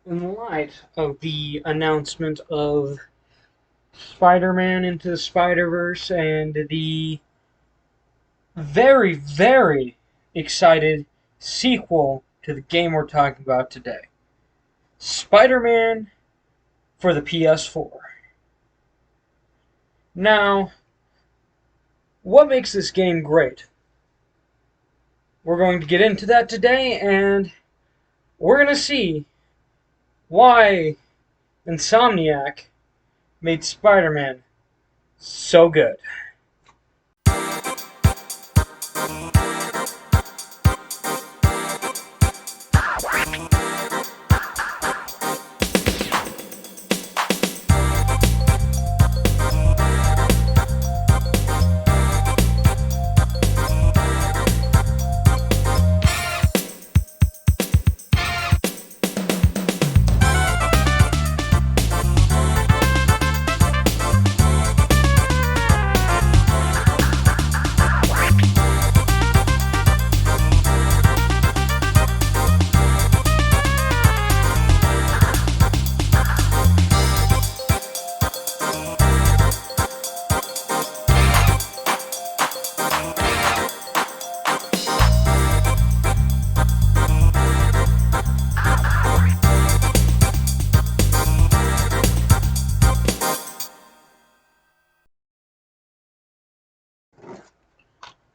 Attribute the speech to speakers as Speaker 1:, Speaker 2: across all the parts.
Speaker 1: In light of the announcement of Spider-Man into the Spider-Verse and the very, very excited sequel to the game we're talking about today, Spider-Man for the PS4. Now, what makes this game great? We're going to get into that today, and we're going to see why Insomniac made Spider-Man so good.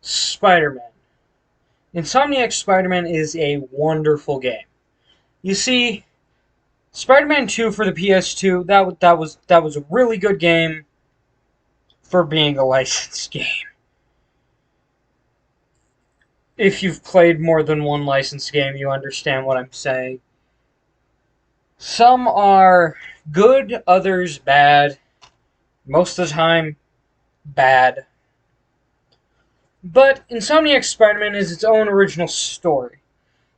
Speaker 1: Spider-Man. Insomniac Spider-Man is a wonderful game. You see, Spider-Man 2 for the PS2, that was a really good game for being a licensed game. If you've played more than one licensed game, you understand what I'm saying. Some are good, others bad. Most of the time, bad. But Insomniac Spider-Man is its own original story.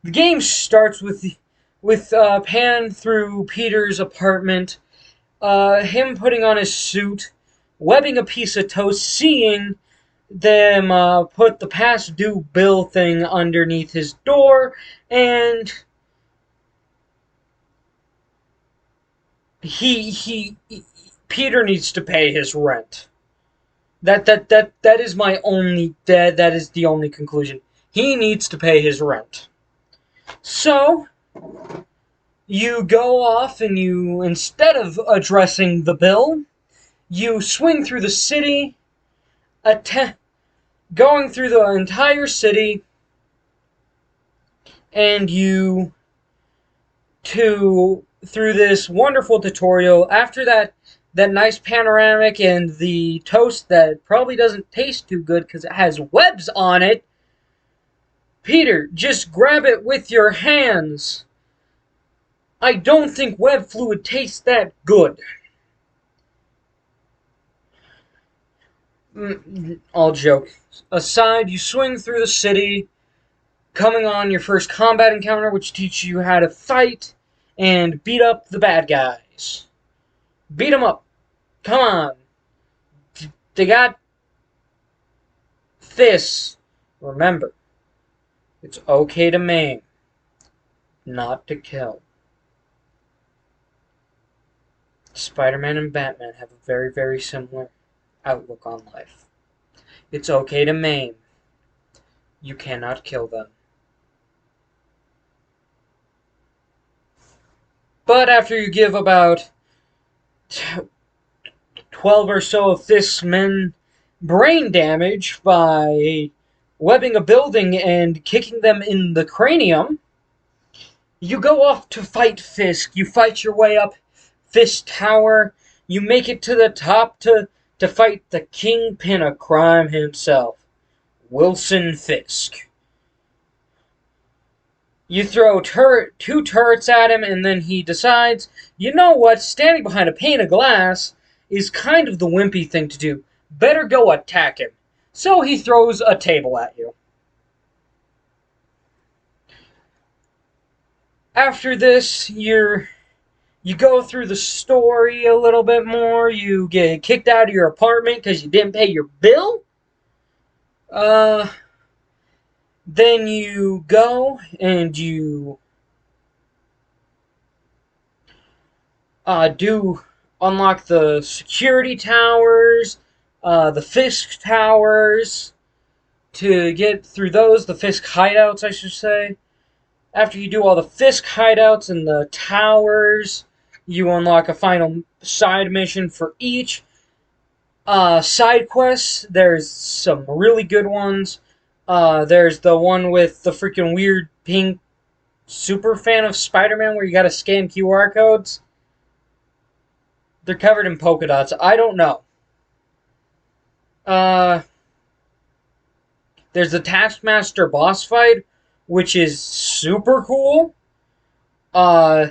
Speaker 1: The game starts with pan through Peter's apartment, him putting on his suit, webbing a piece of toast, seeing them put the past due bill thing underneath his door, and he Peter needs to pay his rent. That is my only that is the only conclusion. He needs to pay his rent. So you go off and you, instead of addressing the bill, you swing through the city, going through the entire city, and you to through this wonderful tutorial. After that nice panoramic and the toast that probably doesn't taste too good because it has webs on it, Peter, just grab it with your hands. I don't think web fluid tastes that good. All jokes aside, you swing through the city, coming on your first combat encounter, which teaches you how to fight and beat up the bad guys. Beat them up. Come on. They got fists. Remember, it's okay to maim, not to kill. Spider-Man and Batman have a very, very similar outlook on life. It's okay to maim. You cannot kill them. But after you give about 12 or so of this men brain damage by webbing a building and kicking them in the cranium, you go off to fight Fisk. You fight your way up Fisk Tower. You make it to the top to fight the kingpin of crime himself, Wilson Fisk. You throw two turrets at him, and then he decides, you know what, standing behind a pane of glass is kind of the wimpy thing to do. Better go attack him. So he throws a table at you. After this, you go through the story a little bit more. You get kicked out of your apartment because you didn't pay your bill. Then you go and you do unlock the security towers, the Fisk towers. To get through those, the Fisk hideouts, I should say. After you do all the Fisk hideouts and the towers, you unlock a final side mission for each. Side quests, there's some really good ones. There's the one with the freaking weird pink super fan of Spider-Man where you gotta scan QR codes. They're covered in polka dots. I don't know. Uh, there's the Taskmaster boss fight, which is super cool. Uh,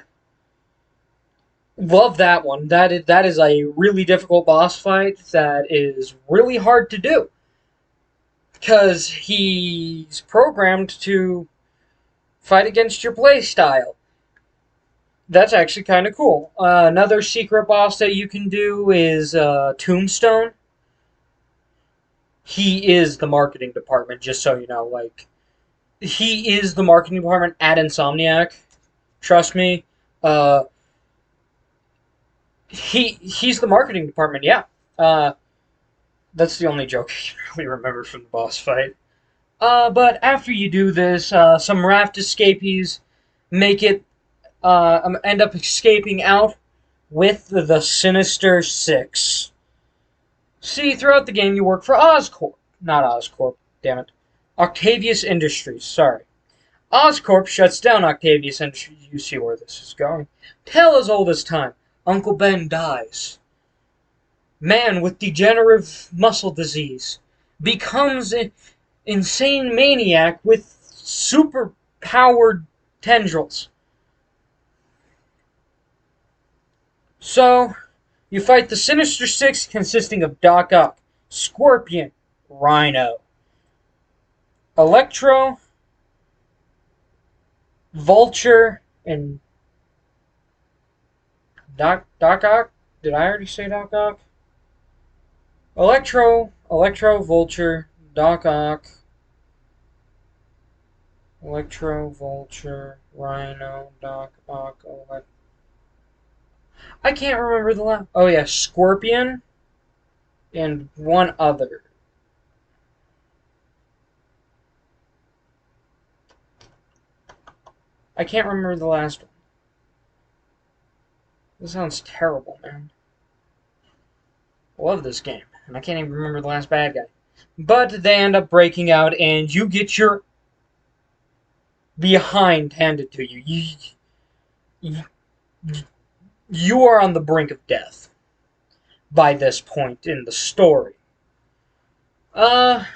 Speaker 1: love that one. That is a really difficult boss fight that is really hard to do because he's programmed to fight against your playstyle. That's actually kind of cool. Another secret boss that you can do is Tombstone. He is the marketing department, just so you know. Like, he is the marketing department at Insomniac. Trust me. He's the marketing department. Yeah. That's the only joke I can really remember from the boss fight. But after you do this, some raft escapees make it end up escaping out with the Sinister Six. See, throughout the game, you work for Oscorp. Not Oscorp, damn it. Octavius Industries, sorry. Oscorp shuts down Octavius Industries. You see where this is going. Tale as old as time. Uncle Ben dies. Man with degenerative muscle disease becomes an insane maniac with super powered tendrils. So, you fight the Sinister Six consisting of Doc Ock, Scorpion, Rhino, Electro, Vulture, and Doc Ock? Did I already say Doc Ock? Electro, Vulture, Doc Ock, Electro, Vulture, Rhino, Doc Ock, I can't remember the last. Oh yeah, Scorpion, and one other. I can't remember the last one. This sounds terrible, man. I love this game, and I can't even remember the last bad guy. But they end up breaking out, and you get your behind handed to you. You are on the brink of death by this point in the story. But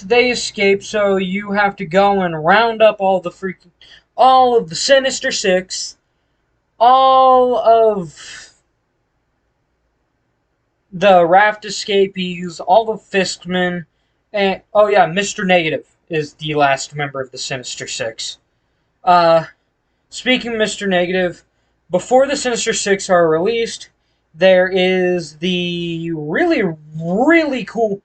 Speaker 1: they escape, so you have to go and round up all of the Sinister Six, all of the raft escapees, all the Fiskmen, and oh yeah, Mr. Negative is the last member of the Sinister Six. Speaking of Mr. Negative, before the Sinister Six are released, there is the really, really cool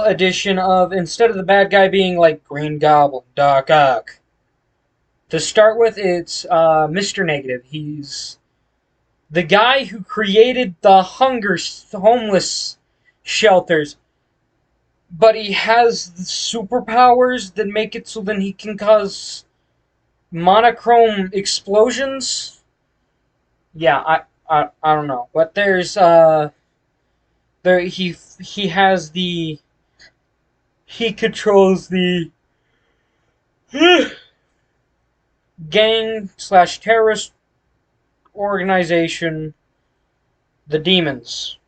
Speaker 1: addition of, instead of the bad guy being like Green Goblin, Doc Ock, to start with, it's Mr. Negative. He's the guy who created the homeless shelters, but he has superpowers that make it so then he can cause monochrome explosions. Yeah, I don't know, but there's he has the he controls the gang slash terrorist organization, the Demons.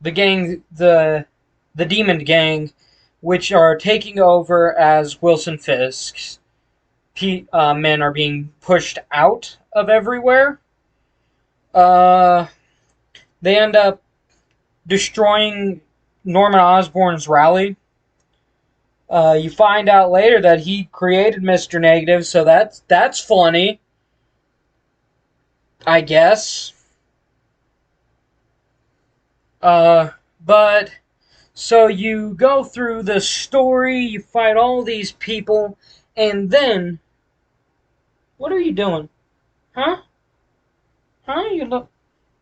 Speaker 1: The gang, the Demon Gang, which are taking over as Wilson Fisk's men are being pushed out of everywhere. They end up destroying Norman Osborn's rally. You find out later that he created Mr. Negative, so that's funny, I guess. But so you go through the story, you fight all these people, and then What are you doing? Huh? Huh? You look.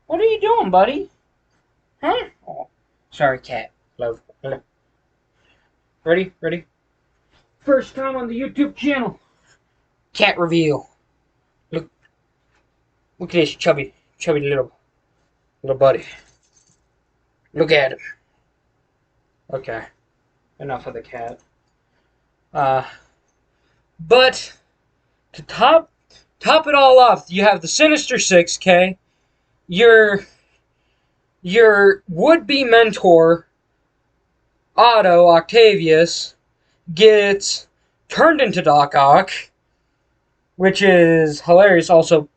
Speaker 1: What are you doing, buddy? Huh? Oh, sorry, cat. Love. Ready? Ready? First time on the YouTube channel. Cat reveal. Look. Look at this chubby little buddy. Look at him. Okay. Enough of the cat. Uh, but to top it all off, you have the Sinister Six, K. Your would-be mentor, Otto Octavius, gets turned into Doc Ock, which is hilarious. Also,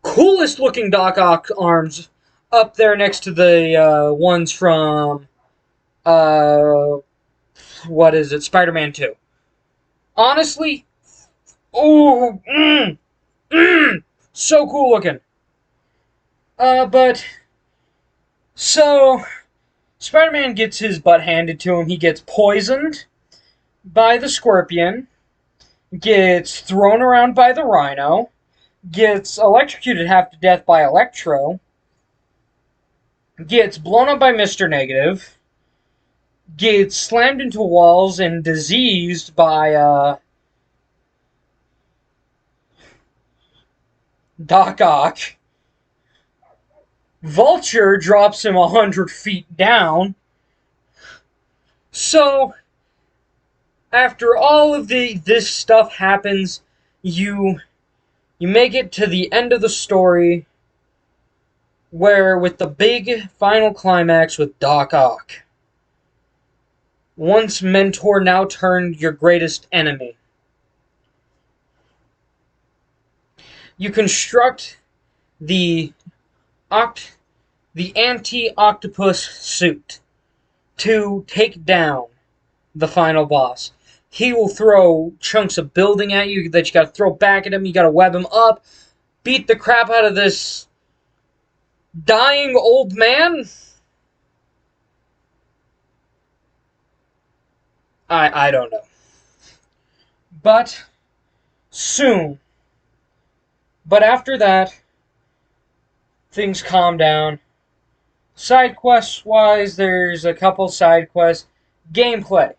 Speaker 1: coolest looking Doc Ock arms up there next to the ones from what is it? Spider-Man 2. Honestly, oh, so cool looking. But so Spider-Man gets his butt handed to him. He gets poisoned by the Scorpion, gets thrown around by the Rhino, gets electrocuted half to death by Electro, gets blown up by Mr. Negative, gets slammed into walls and diseased by Doc Ock. Vulture drops him 100 feet down. So, after all of this stuff happens, you make it to the end of the story, where with the big final climax with Doc Ock. Once mentor, now turned your greatest enemy. You construct the anti-octopus suit to take down the final boss. He will throw chunks of building at you that you gotta throw back at him. You gotta web him up, beat the crap out of this dying old man. I don't know. But soon. But after that, things calm down. Side quests wise, there's a couple side quests. Gameplay.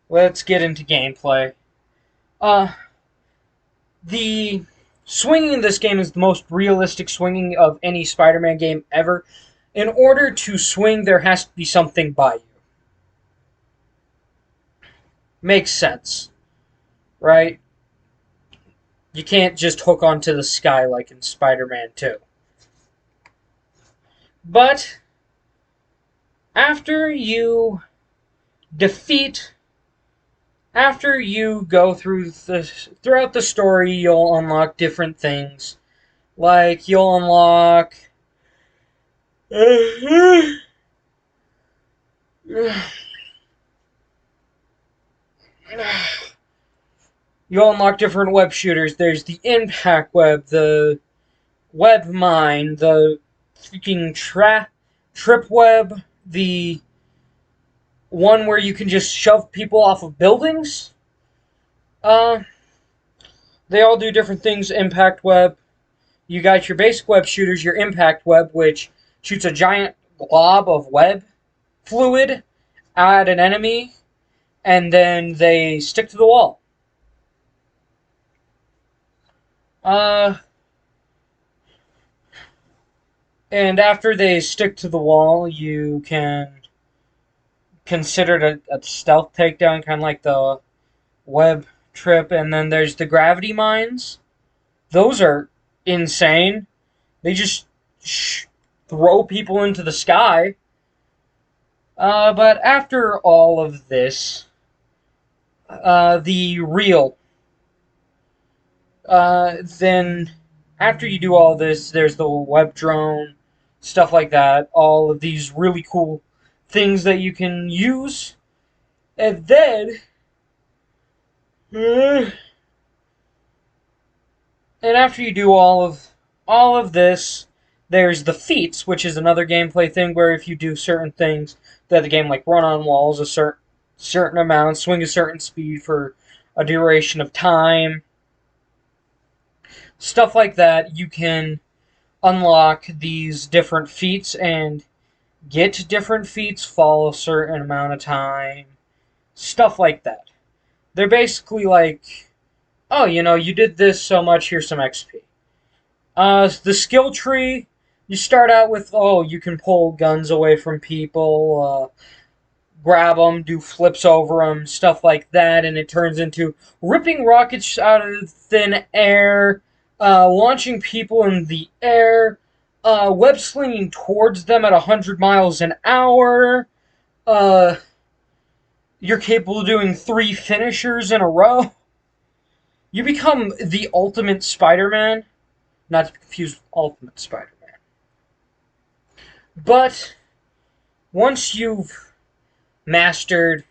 Speaker 1: Let's get into gameplay. The swinging in this game is the most realistic swinging of any Spider-Man game ever. In order to swing, there has to be something by you. Makes sense, right? You can't just hook onto the sky like in Spider-Man 2. But after you go throughout the story, you'll unlock different things. Like, you'll unlock different web shooters. There's the impact web, the web mine, the freaking trip web, the one where you can just shove people off of buildings. They all do different things. Impact web. You got your basic web shooters, your impact web, which shoots a giant glob of web fluid at an enemy, and then they stick to the wall. And after they stick to the wall, you can consider it a stealth takedown, kind of like the web trip. And then there's the gravity mines. Those are insane. They just throw people into the sky. But after all of this, then after you do all this, there's the web drone, stuff like that. All of these really cool things that you can use. And then, and after you do all of this, there's the feats, which is another gameplay thing where if you do certain things that the game, like run on walls a certain amount, swing a certain speed for a duration of time, Stuff like that. You can unlock these different feats and get different feats, fall a certain amount of time, stuff like that. They're basically like, oh, you did this so much, here's some XP. The skill tree, you start out with, oh, you can pull guns away from people, grab them, do flips over them, stuff like that, and it turns into ripping rockets out of thin air, launching people in the air, web slinging towards them at 100 miles an hour. Uh, you're capable of doing 3 finishers in a row. You become the ultimate Spider-Man, not to be confused with Ultimate Spider-Man. But once you've mastered,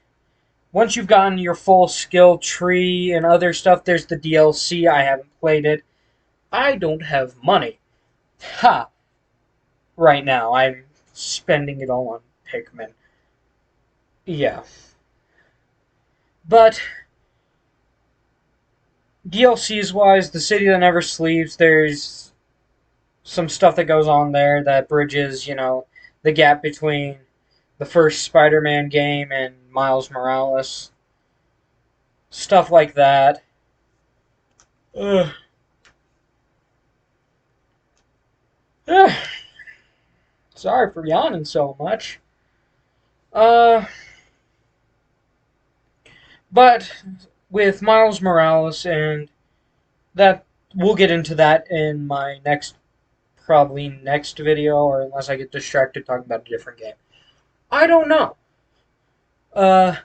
Speaker 1: once you've gotten your full skill tree and other stuff, there's the DLC. I haven't played it. I don't have money. Ha! Right now, I'm spending it all on Pikmin. Yeah. But DLCs wise, The City That Never Sleeps, there's some stuff that goes on there that bridges, the gap between the first Spider-Man game and Miles Morales. Stuff like that. Ugh. Ugh. Sorry for yawning so much. Uh, but with Miles Morales, and that we'll get into that in my probably next video, or unless I get distracted talking about a different game. I don't know. Uh,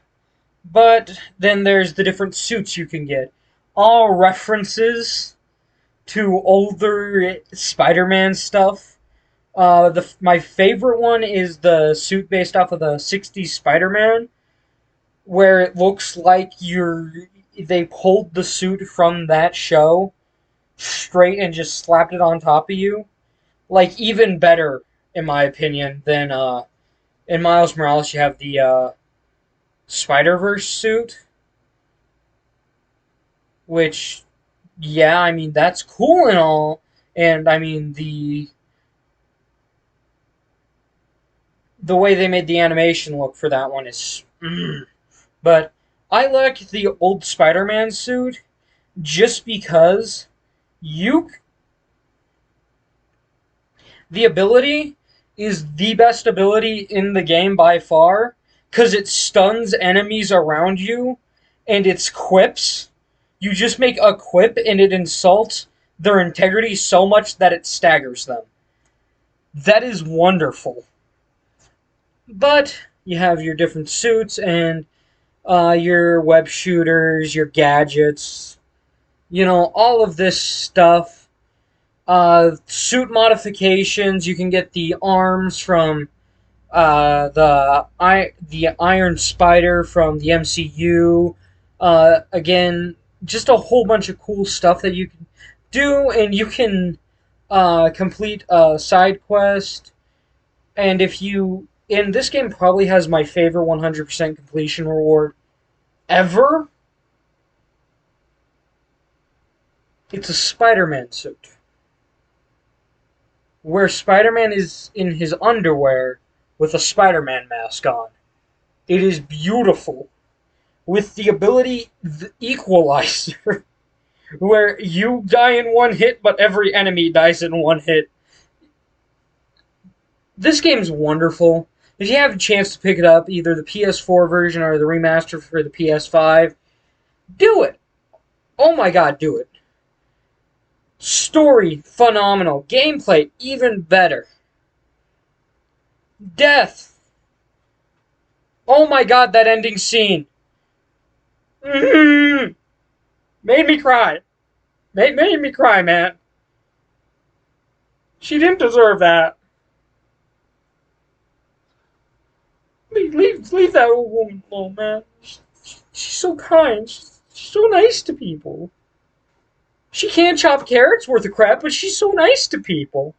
Speaker 1: but then there's the different suits you can get. All references to older Spider-Man stuff. My favorite one is the suit based off of the '60s Spider-Man, where it looks like they pulled the suit from that show straight and just slapped it on top of you. Like, even better, in my opinion, than in Miles Morales. You have the Spider-Verse suit, which, yeah, I mean, that's cool and all, and I mean the way they made the animation look for that one is but I like the old Spider-Man suit just because you the ability is the best ability in the game by far, because it stuns enemies around you, and its quips. You just make a quip and it insults their integrity so much that it staggers them. That is wonderful. But you have your different suits and your web shooters, your gadgets, all of this stuff. Suit modifications. You can get the arms from the Iron Spider from the MCU. Again, just a whole bunch of cool stuff that you can do, and you can complete a side quest. And this game probably has my favorite 100% completion reward ever. It's a Spider-Man suit, where Spider-Man is in his underwear with a Spider-Man mask on. It is beautiful. With the ability, the Equalizer, where you die in one hit, but every enemy dies in one hit. This game's wonderful. If you have a chance to pick it up, either the PS4 version or the remaster for the PS5, do it. Oh my god, do it. Story, phenomenal. Gameplay, even better. Death. Oh my god, that ending scene. Made me cry. Made me cry, man. She didn't deserve that. Leave that old woman alone, man. She's so kind. She's so nice to people. She can't chop carrots worth of crap, but she's so nice to people.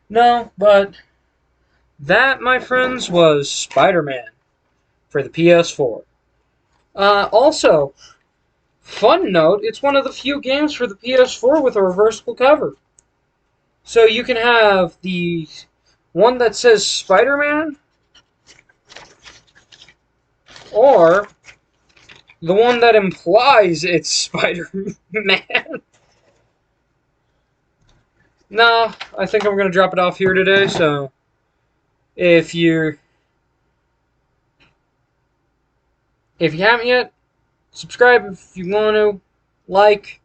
Speaker 1: No, but that, my friends, was Spider-Man for the PS4. Also, fun note, it's one of the few games for the PS4 with a reversible cover. So you can have the one that says Spider-Man, or the one that implies it's Spider-Man. No, I think I'm going to drop it off here today, so if you haven't yet, subscribe if you want to, like,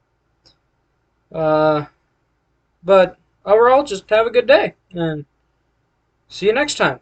Speaker 1: but overall, just have a good day, and see you next time.